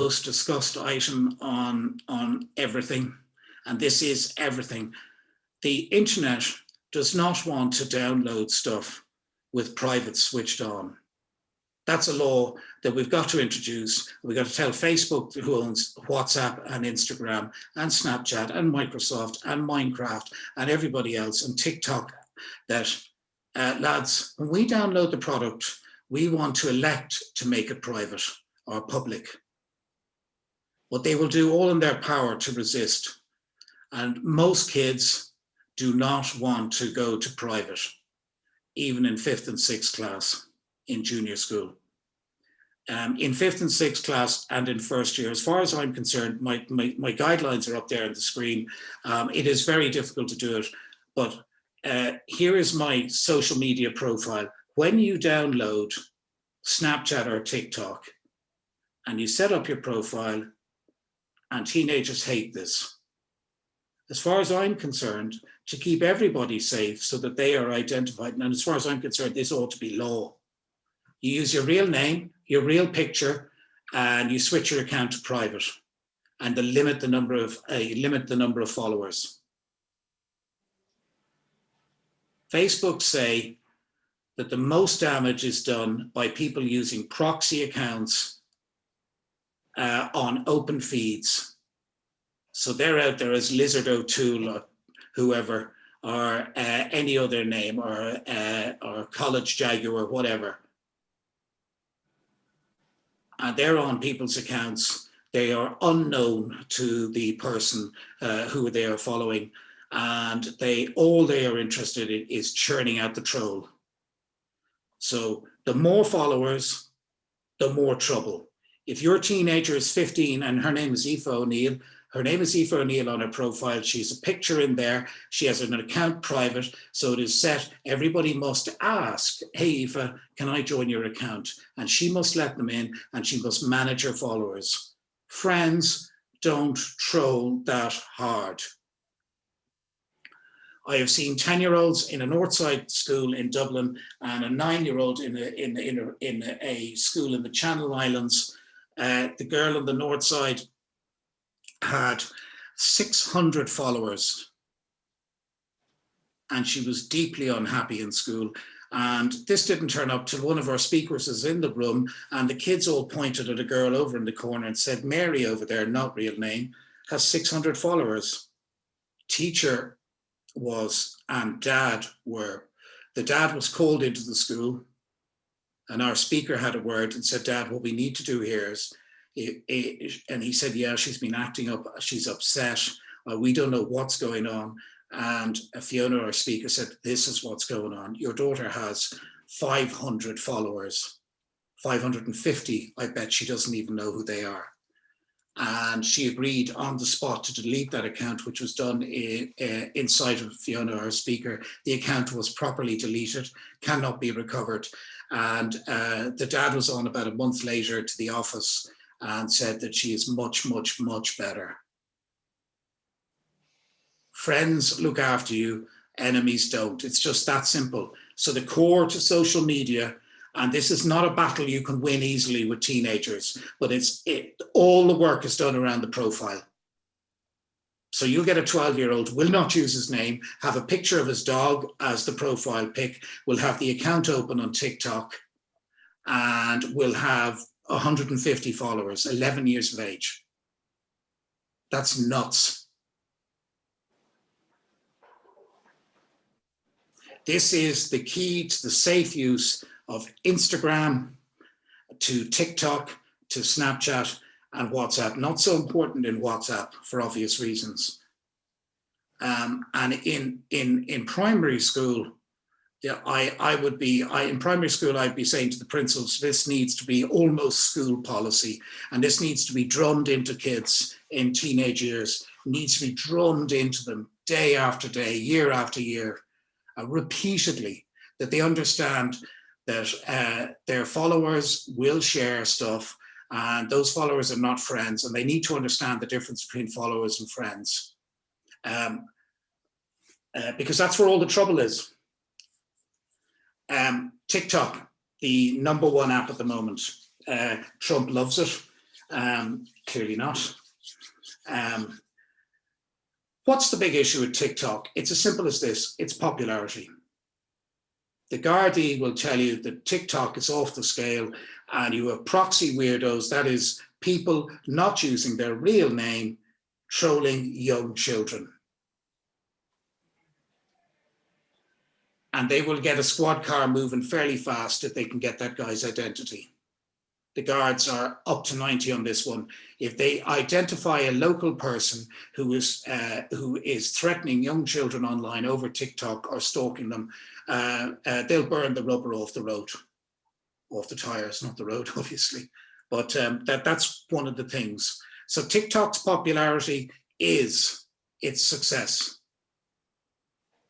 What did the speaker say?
most discussed item on everything, and this is everything. The internet does not want to download stuff with private switched on. That's a law that we've got to introduce. We've got to tell Facebook, who owns WhatsApp and Instagram and Snapchat and Microsoft and Minecraft and everybody else and TikTok, that lads, when we download the product, we want to elect to make it private or public. But they will do all in their power to resist. And most kids do not want to go to private, even in 5th and 6th class in junior school. In 5th and 6th class and in first year, as far as I'm concerned, my guidelines are up there on the screen. It is very difficult to do it, but here is my social media profile. When you download Snapchat or TikTok and you set up your profile, and teenagers hate this, as far as I'm concerned, to keep everybody safe so that they are identified, and as far as I'm concerned, this ought to be law. You use your real name, your real picture, and you switch your account to private, and limit the number of followers. Facebook say that the most damage is done by people using proxy accounts on open feeds. So they're out there as Lizard O'Toole or whoever, or any other name, or College Jaguar, whatever. And they're on people's accounts. They are unknown to the person who they are following. And all they are interested in is churning out the troll. So the more followers, the more trouble. If your teenager is 15 and her name is Aoife O'Neill, her name is Aoife O'Neill on her profile, she has a picture in there, she has an account private, so it is set, everybody must ask, hey Aoife, can I join your account? And she must let them in, and she must manage her followers. Friends, don't troll that hard. I have seen 10-year-olds in a Northside school in Dublin and a 9-year-old in a school in the Channel Islands. The girl on the North Side had 600 followers, and she was deeply unhappy in school. And this didn't turn up till one of our speakers was in the room, and the kids all pointed at a girl over in the corner and said, Mary over there, not real name, has 600 followers. Teacher was, and dad were. The dad was called into the school, and our speaker had a word and said, Dad, what we need to do here is, and he said, yeah, she's been acting up, she's upset, we don't know what's going on. And Fiona, our speaker, said, this is what's going on. Your daughter has 500 followers, 550, I bet she doesn't even know who they are. And she agreed on the spot to delete that account, which was done inside of Fiona, our speaker. The account was properly deleted, cannot be recovered. And the dad was on about a month later to the office and said that she is much, much, much better. Friends look after you, enemies don't. It's just that simple. So the core to social media, and this is not a battle you can win easily with teenagers, but all the work is done around the profile. So you'll get a 12-year-old, will not use his name, have a picture of his dog as the profile pic, will have the account open on TikTok, and will have 150 followers, 11 years of age. That's nuts. This is the key to the safe use of Instagram, to TikTok, to Snapchat and WhatsApp. Not so important in WhatsApp for obvious reasons. And in primary school, in primary school, I'd be saying to the principals, this needs to be almost school policy, and this needs to be drummed into kids in teenage years, needs to be drummed into them day after day, year after year, repeatedly, that they understand that their followers will share stuff, and those followers are not friends, and they need to understand the difference between followers and friends. Because that's where all the trouble is. TikTok, the #1 app at the moment. Trump loves it. Clearly not. What's the big issue with TikTok? It's as simple as this: it's popularity. The Gardaí will tell you that TikTok is off the scale, and you have proxy weirdos, that is, people not using their real name, trolling young children. And they will get a squad car moving fairly fast if they can get that guy's identity. The guards are up to 90 on this one. If they identify a local person who is threatening young children online over TikTok or stalking them, they'll burn the rubber off the road, off the tires, not the road, obviously. But that's one of the things. So TikTok's popularity is its success.